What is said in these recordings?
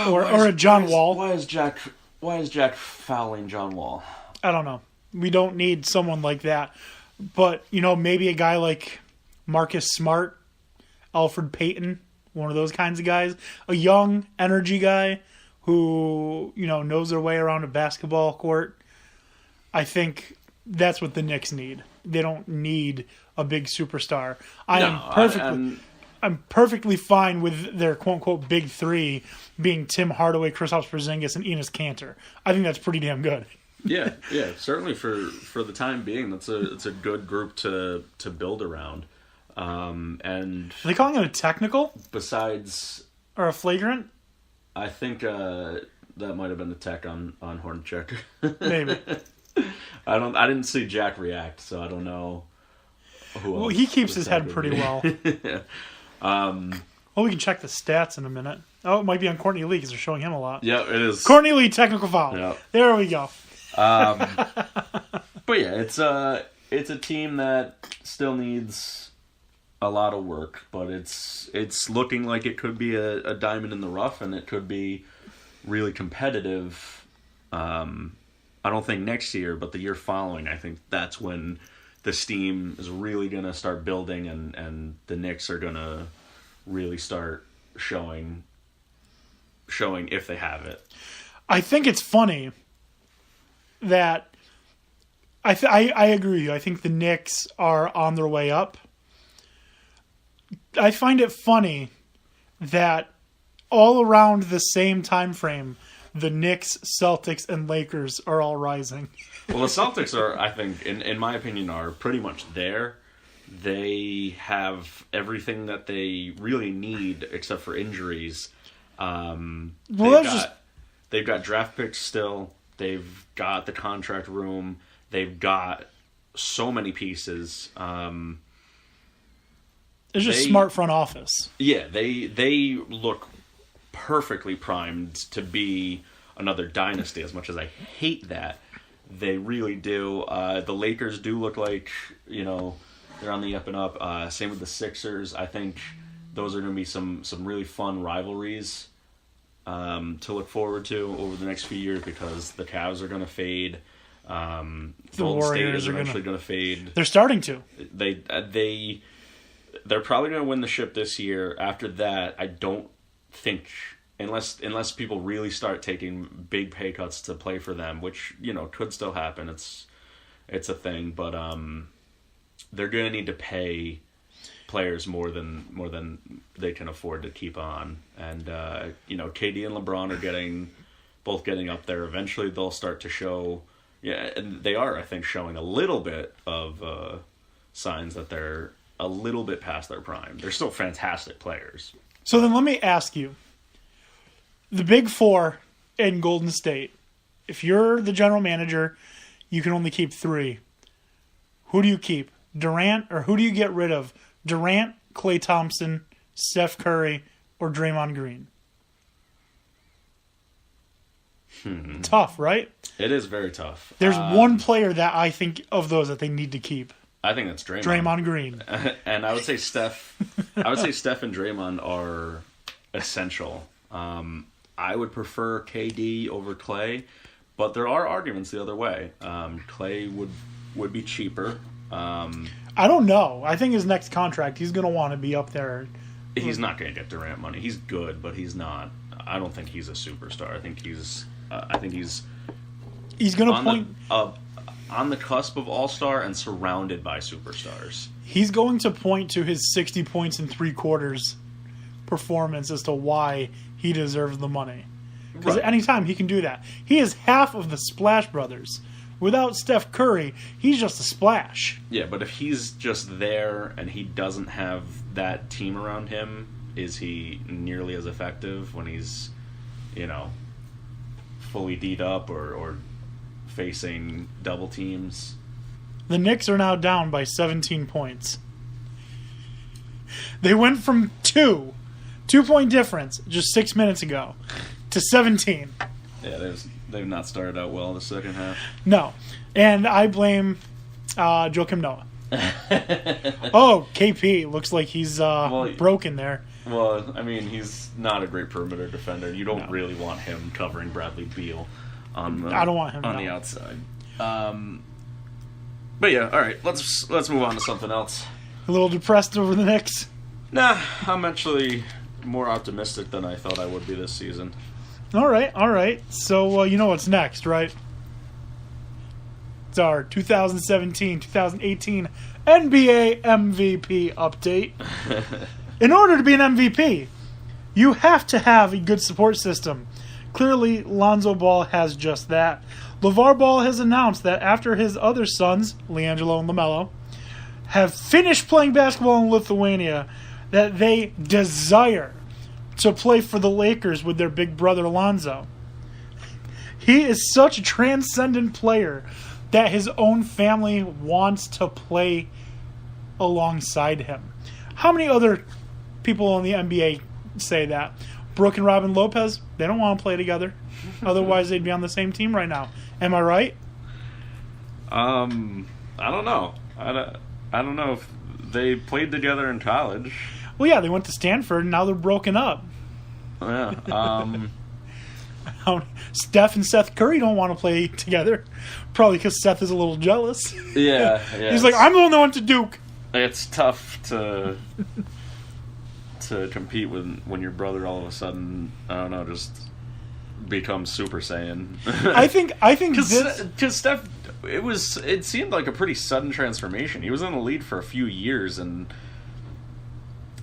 or a John Wall. Why is Jack fouling John Wall? I don't know. We don't need someone like that. But, maybe a guy like Marcus Smart, Alfred Payton, one of those kinds of guys. A young, energy guy who, knows their way around a basketball court. I think that's what the Knicks need. They don't need a big superstar. I'm perfectly fine with their quote-unquote big three being Tim Hardaway, Kristaps Porzingis, and Enes Kanter. I think that's pretty damn good. Yeah, certainly for the time being, it's a good group to build around. And are they calling it a technical? Besides, or a flagrant? I think that might have been the tech on Hornacek. Maybe. I didn't see Jack react, so I don't know. Well, he keeps his head pretty well. Yeah. Well, we can check the stats in a minute. Oh, it might be on Courtney Lee because they're showing him a lot. Yeah, it is. Courtney Lee, technical foul. Yeah. There we go. But yeah, it's a team that still needs a lot of work, but it's looking like it could be a diamond in the rough, and it could be really competitive. I don't think next year, but the year following, I think that's when the steam is really going to start building, and the Knicks are going to really start showing if they have it. I think it's funny that I agree with you. I think the Knicks are on their way up. I find it funny that all around the same time frame, the Knicks, Celtics, and Lakers are all rising. Well, the Celtics are, I think, in my opinion, are pretty much there. They have everything that they really need except for injuries. They've got draft picks still. They've got the contract room. They've got so many pieces. It's just smart front office. Yeah, they look perfectly primed to be another dynasty. As much as I hate that, they really do. The Lakers do look like, they're on the up and up. Same with the Sixers. I think those are going to be some really fun rivalries to look forward to over the next few years, because the Cavs are going to fade. The Golden Warriors State is are eventually going to fade. They're starting to. They're probably going to win the ship this year. After that, I don't think, unless people really start taking big pay cuts to play for them, which could still happen. It's a thing, but they're going to need to pay players more than they can afford to keep on. And KD and LeBron are both getting up there. Eventually, they'll start to show. Yeah, and they are, I think, showing a little bit of signs that they're a little bit past their prime. They're still fantastic players. So then let me ask you. The Big Four in Golden State, if you're the general manager, you can only keep 3. Who do you keep? Durant, or who do you get rid of? Durant, Klay Thompson, Steph Curry, or Draymond Green? Tough, right? It is very tough. There's one player that I think of those that they need to keep. I think that's Draymond. Draymond Green. And I would say Steph. I would say Steph and Draymond are essential. I would prefer KD over Klay, but there are arguments the other way. Klay would be cheaper. I don't know. I think his next contract, he's going to want to be up there. He's not going to get Durant money. He's good, but he's not. I don't think he's a superstar. I think he's going to point on the cusp of all-star and surrounded by superstars. He's going to point to his 60 points in 3 quarters performance as to why he deserves the money. Because at any time he can do that. He is half of the Splash Brothers. Without Steph Curry, he's just a splash. Yeah, but if he's just there and he doesn't have that team around him, is he nearly as effective when he's, fully D'd up or facing double teams? The Knicks are now down by 17 points. They went from 2-point difference just 6 minutes ago, to 17. Yeah, they've not started out well in the second half. No. And I blame Joakim Noah. Oh, KP looks like he's broken there. Well, I mean, he's not a great perimeter defender. You don't really want him covering Bradley Beal I don't want him on the outside. But yeah, all right. Let's move on to something else. A little depressed over the Knicks? Nah, I'm actually more optimistic than I thought I would be this season. All right. So, you know what's next, right? It's our 2017-2018 NBA MVP update. In order to be an MVP, you have to have a good support system. Clearly, Lonzo Ball has just that. LeVar Ball has announced that after his other sons, LiAngelo and LaMelo, have finished playing basketball in Lithuania, that they desire to play for the Lakers with their big brother Lonzo. He is such a transcendent player that his own family wants to play alongside him. How many other people in the NBA say that? Brooke and Robin Lopez, they don't want to play together. Otherwise, they'd be on the same team right now. Am I right? I don't know. I don't know if they played together in college. Well, yeah, they went to Stanford, and now they're broken up. Yeah. Steph and Seth Curry don't want to play together. Probably because Seth is a little jealous. Yeah. He's like, I'm the one that went to Duke. It's tough to compete with when your brother all of a sudden, I don't know, just becomes Super Saiyan. I think because Steph, it seemed like a pretty sudden transformation. He was in the lead for a few years and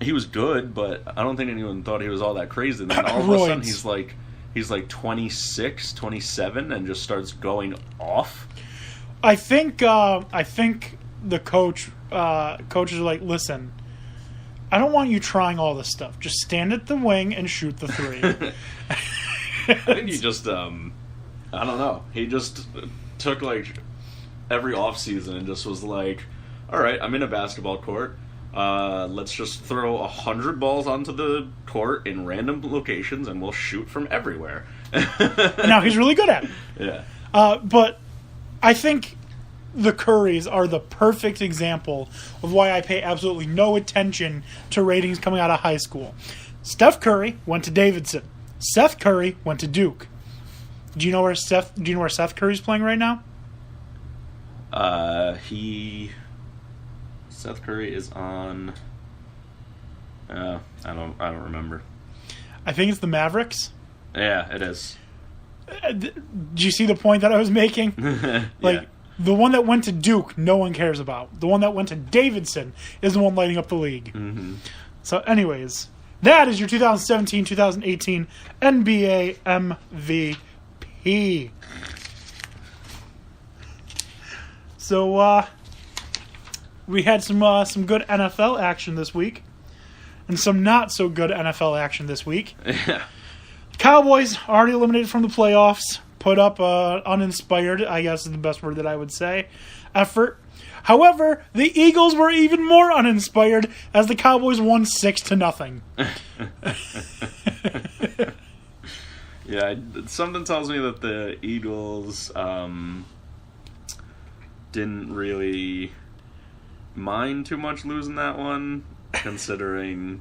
he was good, but I don't think anyone thought he was all that crazy. And then all of a sudden he's like 26, 27 and just starts going off. I think the coaches are like, listen, I don't want you trying all this stuff. Just stand at the wing and shoot the three. I think he just, I don't know. He just took like every offseason and just was like, all right, I'm in a basketball court. Let's just throw 100 balls onto the court in random locations and we'll shoot from everywhere. Now he's really good at it. Yeah. But I think the Currys are the perfect example of why I pay absolutely no attention to ratings coming out of high school. Steph Curry went to Davidson. Seth Curry went to Duke. Do you know where Seth Curry's playing right now? Seth Curry is on. I don't remember. I think it's the Mavericks. Yeah, it is. Do you see the point that I was making? Yeah. The one that went to Duke, no one cares about. The one that went to Davidson is the one lighting up the league. Mm-hmm. So, anyways, that is your 2017-2018 NBA MVP. So, we had some good NFL action this week, and some not so good NFL action this week. Yeah. Cowboys already eliminated from the playoffs. Put up uninspired, I guess is the best word that I would say, effort. However, the Eagles were even more uninspired as the Cowboys won 6-0. Yeah, something tells me that the Eagles didn't really mind too much losing that one, considering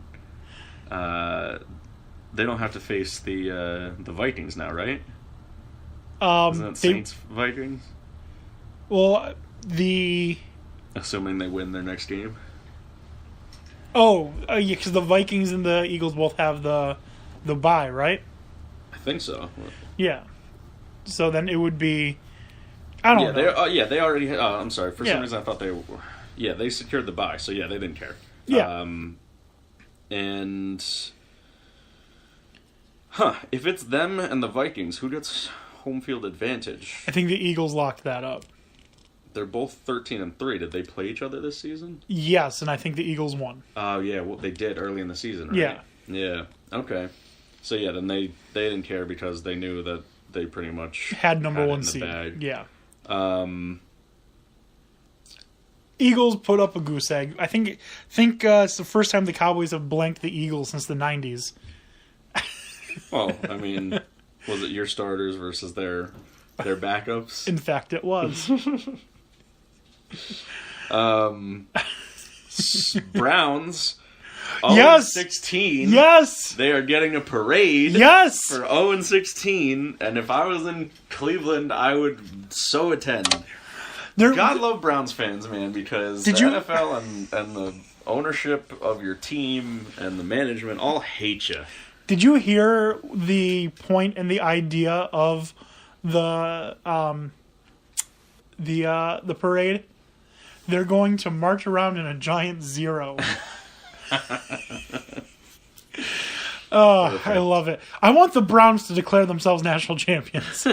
they don't have to face the Vikings now, right? Isn't it Saints Vikings? Well, assuming they win their next game. Oh, yeah, because the Vikings and the Eagles both have the bye, right? I think so. Yeah. So then it would be. I don't know. They already. I'm sorry. For some reason, I thought they. Yeah, they secured the bye, so yeah, they didn't care. Yeah. And. If it's them and the Vikings, who gets home field advantage? I think the Eagles locked that up. They're both 13-3. Did they play each other this season? Yes, and I think the Eagles won. Oh, yeah. Well, they did early in the season, right? Yeah. Yeah. Okay. So, yeah, then they didn't care because they knew that they pretty much had number one seed. Yeah. Eagles put up a goose egg. I think it's the first time the Cowboys have blanked the Eagles since the 90s. Well, I mean, was it your starters versus their backups? In fact, it was. Browns Yes. 0-16. Yes. They are getting a parade. Yes. For 0-16, and if I was in Cleveland, I would so attend. God love Browns fans, man, because the NFL and the ownership of your team and the management all hate you. Did you hear the point and the idea of the parade? They're going to march around in a giant zero. Oh, I love it. I want the Browns to declare themselves national champions.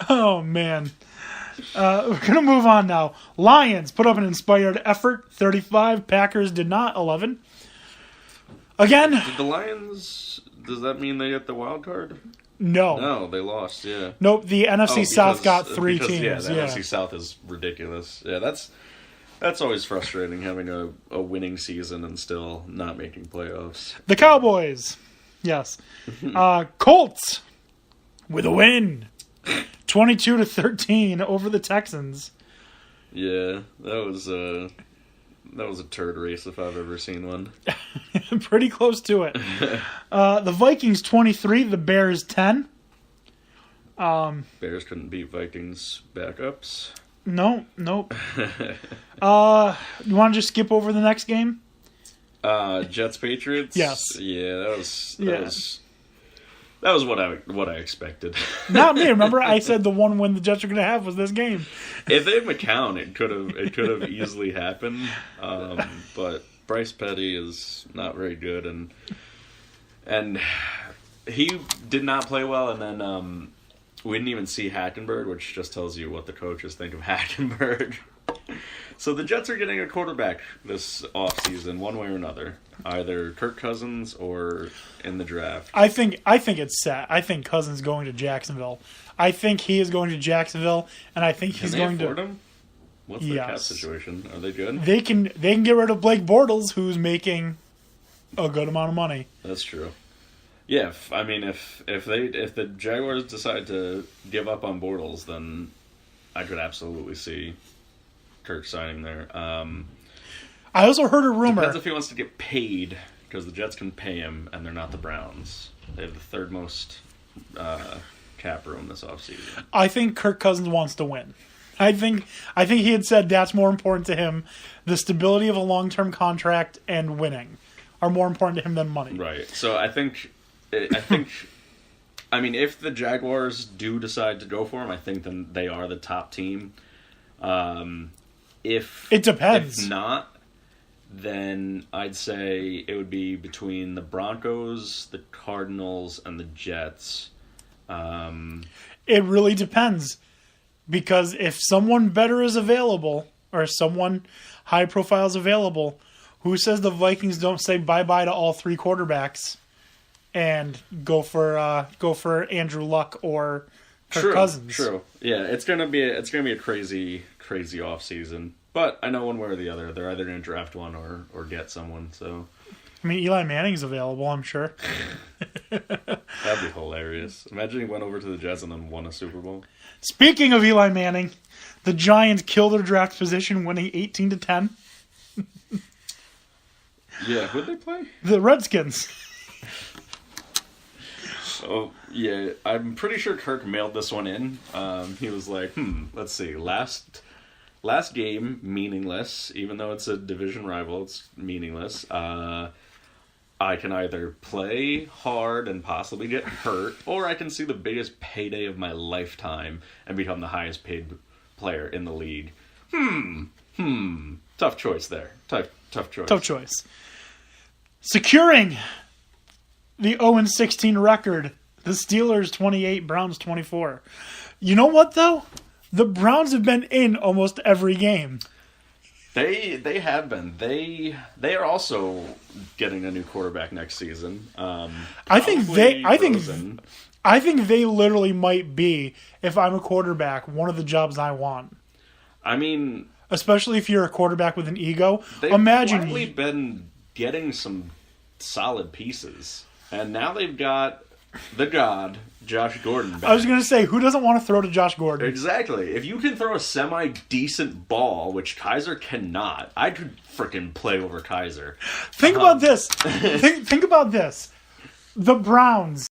Oh, man. We're going to move on now. Lions put up an inspired effort, 35. Packers did not, 11. Again. Did the Lions, does that mean they get the wild card? No. No, they lost, yeah. Nope, the NFC South got three teams. Yeah, the NFC South is ridiculous. Yeah, that's always frustrating, having a winning season and still not making playoffs. The Cowboys. Yes. Colts with a win. 22-13 over the Texans. Yeah, that was a turd race if I've ever seen one. Pretty close to it. The Vikings 23, the Bears 10. Bears couldn't beat Vikings backups. Nope. You want to just skip over the next game? Jets Patriots. Yes. Yeah, that was what I expected. Not me. Remember, I said the one win the Jets are going to have was this game. If they have McCown, it could have easily happened. But Bryce Petty is not very good, and he did not play well. And then we didn't even see Hackenberg, which just tells you what the coaches think of Hackenberg. So the Jets are getting a quarterback this offseason, one way or another. Either Kirk Cousins or in the draft. I think it's set. I think Cousins going to Jacksonville. I think he is going to Jacksonville, and I think he's going to. Can they afford him? What's their cap situation? Are they good? They can get rid of Blake Bortles, who's making a good amount of money. That's true. Yeah, if the Jaguars decide to give up on Bortles, then I could absolutely see Kirk signing there. I also heard a rumor. Depends if he wants to get paid, because the Jets can pay him, and they're not the Browns. They have the third most cap room this offseason. I think Kirk Cousins wants to win. I think he had said that's more important to him. The stability of a long-term contract and winning are more important to him than money. Right. So I think, I mean, if the Jaguars do decide to go for him, I think then they are the top team. If it depends. If not, then I'd say it would be between the Broncos, the Cardinals, and the Jets. It really depends. Because if someone better is available, or someone high profile is available, who says the Vikings don't say bye-bye to all three quarterbacks and go for Andrew Luck or Kirk Cousins? True. Yeah, it's gonna be a crazy offseason. But I know one way or the other, they're either gonna draft one or get someone. So I mean, Eli Manning's available, I'm sure. That'd be hilarious. Imagine he went over to the Jets and then won a Super Bowl. Speaking of Eli Manning, the Giants kill their draft position, winning 18-10. Yeah, who'd they play? The Redskins. Oh, yeah, I'm pretty sure Kirk mailed this one in. He was like, let's see, last game, meaningless. Even though it's a division rival, it's meaningless. I can either play hard and possibly get hurt, or I can see the biggest payday of my lifetime and become the highest paid player in the league. Tough choice there. Tough choice. Tough choice. Securing the 0-16 record, the Steelers 28, Browns 24. You know what, though? The Browns have been in almost every game. They have been. They are also getting a new quarterback next season. I think they literally might be, if I'm a quarterback, one of the jobs I want. I mean, especially if you're a quarterback with an ego. They've quietly been getting some solid pieces, and now they've got the God, Josh Gordon back. I was going to say, who doesn't want to throw to Josh Gordon? Exactly. If you can throw a semi-decent ball, which Kaiser cannot, I could freaking play over Kaiser. Think about this. Think about this. The Browns